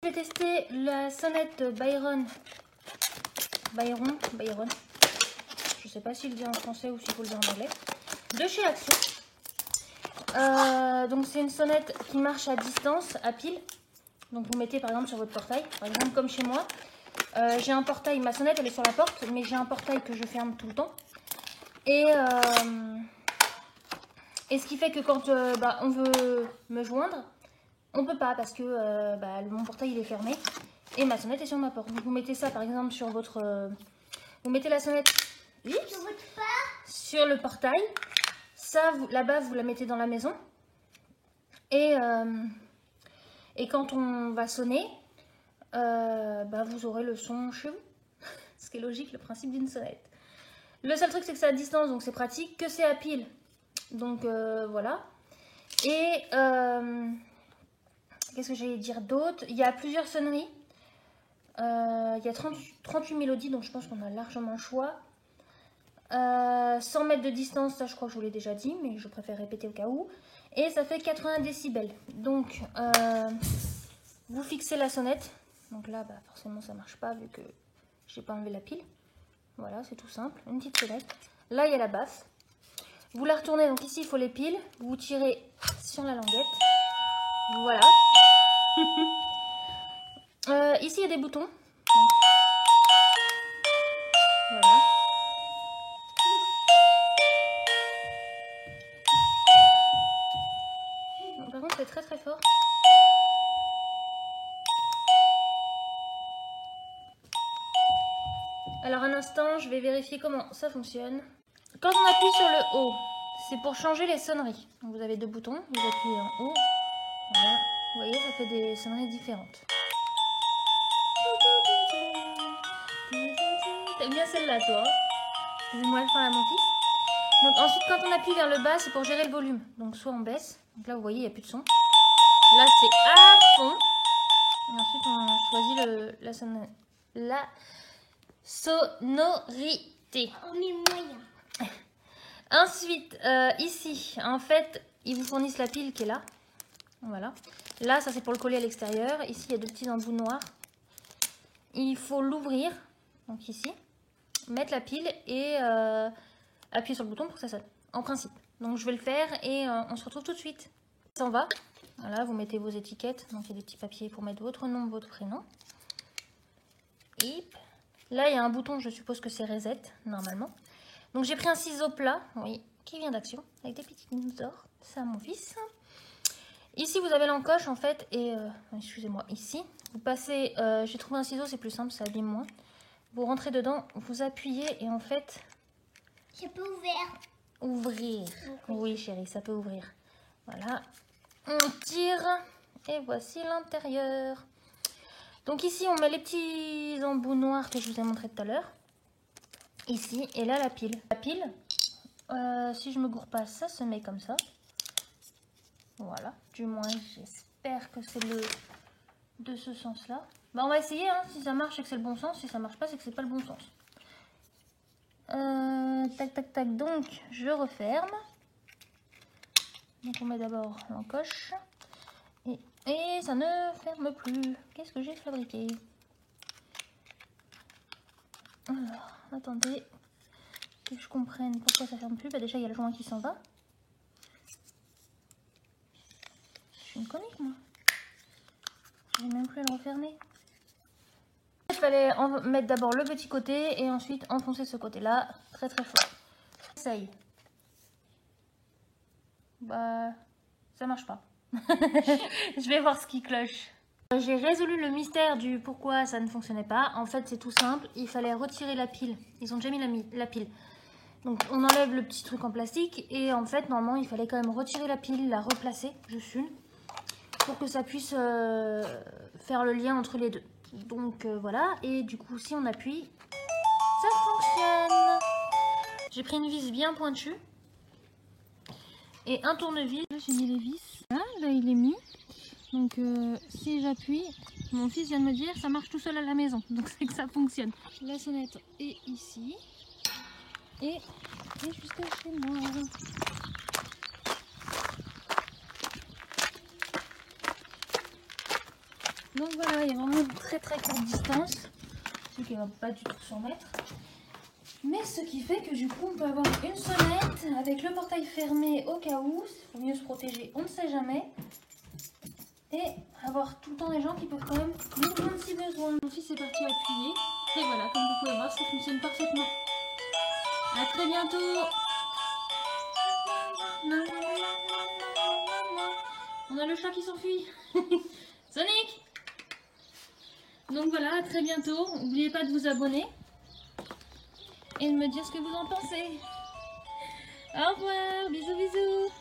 Je vais tester la sonnette Byron. Je sais pas s'il le dit en français ou s'il faut le dire en anglais. De chez Action. Donc c'est une sonnette qui marche à distance, à pile. Donc vous mettez par exemple sur votre portail. Par exemple comme chez moi. J'ai un portail, ma sonnette elle est sur la porte, mais j'ai un portail que je ferme tout le temps. Et ce qui fait que quand on veut me joindre, on peut pas parce que mon portail il est fermé et ma sonnette est sur ma porte. Donc vous mettez ça par exemple sur votre... vous mettez la sonnette sur le portail. Ça, là-bas, vous la mettez dans la maison. Et quand on va sonner, vous aurez le son chez vous. Ce qui est logique, le principe d'une sonnette. Le seul truc, c'est que c'est à distance, donc c'est pratique. Que c'est à pile. Donc voilà. Et qu'est-ce que j'allais dire d'autre? Il y a plusieurs sonneries. Il y a 38 mélodies, donc je pense qu'on a largement le choix. 100 mètres de distance, ça je crois que je vous l'ai déjà dit, mais je préfère répéter au cas où. Et ça fait 80 décibels. Donc vous fixez la sonnette. Donc là, forcément ça marche pas vu que j'ai pas enlevé la pile. Voilà, c'est tout simple. Une petite sonnette. Là, il y a la basse. Vous la retournez, donc ici il faut les piles. Vous tirez sur la languette. Voilà. Ici il y a des boutons. Voilà. Donc, par contre c'est très très fort. Alors un instant, je vais vérifier comment ça fonctionne. Quand on appuie sur le haut, c'est pour changer les sonneries. Donc, vous avez deux boutons, vous appuyez en haut. Voilà. Vous voyez, ça fait des sonneries différentes. T'aimes bien celle-là, toi? Excusez-moi, je parle à mon fils. Donc ensuite, quand on appuie vers le bas, c'est pour gérer le volume. Donc soit on baisse. Donc là, vous voyez, il n'y a plus de son. Là, c'est à fond. Et ensuite, on choisit la sonorité. On met moyen. Ensuite, ici, en fait, ils vous fournissent la pile qui est là. Voilà. Là, ça c'est pour le coller à l'extérieur. Ici, il y a deux petits embouts noirs. Il faut l'ouvrir. Donc ici, mettre la pile et appuyer sur le bouton pour que ça sonne. En principe. Donc je vais le faire et on se retrouve tout de suite. Ça en va. Voilà, vous mettez vos étiquettes. Donc il y a des petits papiers pour mettre votre nom, votre prénom. Hip. Là, il y a un bouton, je suppose que c'est reset, normalement. Donc j'ai pris un ciseau plat, oui, qui vient d'Action, avec des petites lignes d'or. C'est à mon fils. Ici, vous avez l'encoche, en fait, et... excusez-moi, ici. Vous passez... j'ai trouvé un ciseau, c'est plus simple, ça abîme moins. Vous rentrez dedans, vous appuyez, et en fait... Ça peut ouvrir. Ouvrir. Oui, chérie, ça peut ouvrir. Voilà. On tire, et voici l'intérieur. Donc ici, on met les petits embouts noirs que je vous ai montré tout à l'heure. Ici, et là, la pile. La pile, si je me gourre pas, ça se met comme ça. Voilà, du moins, j'espère que c'est de ce sens-là. On va essayer, hein. Si ça marche, c'est que c'est le bon sens. Si ça marche pas, c'est que c'est pas le bon sens. Tac, tac, tac. Donc, je referme. Donc, on met d'abord l'encoche. Et ça ne ferme plus. Qu'est-ce que j'ai fabriqué? Alors, attendez que je comprenne pourquoi ça ferme plus. Déjà, il y a le joint qui s'en va. Je suis une comique, moi. Je vais même plus le refermer. Il fallait mettre d'abord le petit côté et ensuite enfoncer ce côté-là très très fort. Essaye. Ça marche pas. Je vais voir ce qui cloche. J'ai résolu le mystère du pourquoi ça ne fonctionnait pas. En fait, c'est tout simple. Il fallait retirer la pile. Ils ont déjà mis la pile. Donc, on enlève le petit truc en plastique. Et en fait, normalement, il fallait quand même retirer la pile, la replacer, juste une, pour que ça puisse faire le lien entre les deux. Donc, voilà. Et du coup, si on appuie, ça fonctionne. J'ai pris une vis bien pointue. Et un tournevis. Là, j'ai mis les vis. Là, il est mis. Donc si j'appuie, mon fils vient de me dire ça marche tout seul à la maison. Donc c'est que ça fonctionne. La sonnette est ici. Et jusqu'à chez moi. Donc voilà, il y a vraiment une très courte distance. Ce qui ne va pas du tout s'en mettre. Mais ce qui fait que du coup on peut avoir une sonnette avec le portail fermé au cas où, il faut mieux se protéger, on ne sait jamais. Et avoir tout le temps des gens qui peuvent quand même nous prendre si besoin. Mon fils est parti appuyer. Et voilà, comme vous pouvez voir, ça fonctionne parfaitement. A très bientôt. On a le chat qui s'enfuit. Sonic. Donc voilà, à très bientôt. N'oubliez pas de vous abonner. Et de me dire ce que vous en pensez. Au revoir, bisous bisous.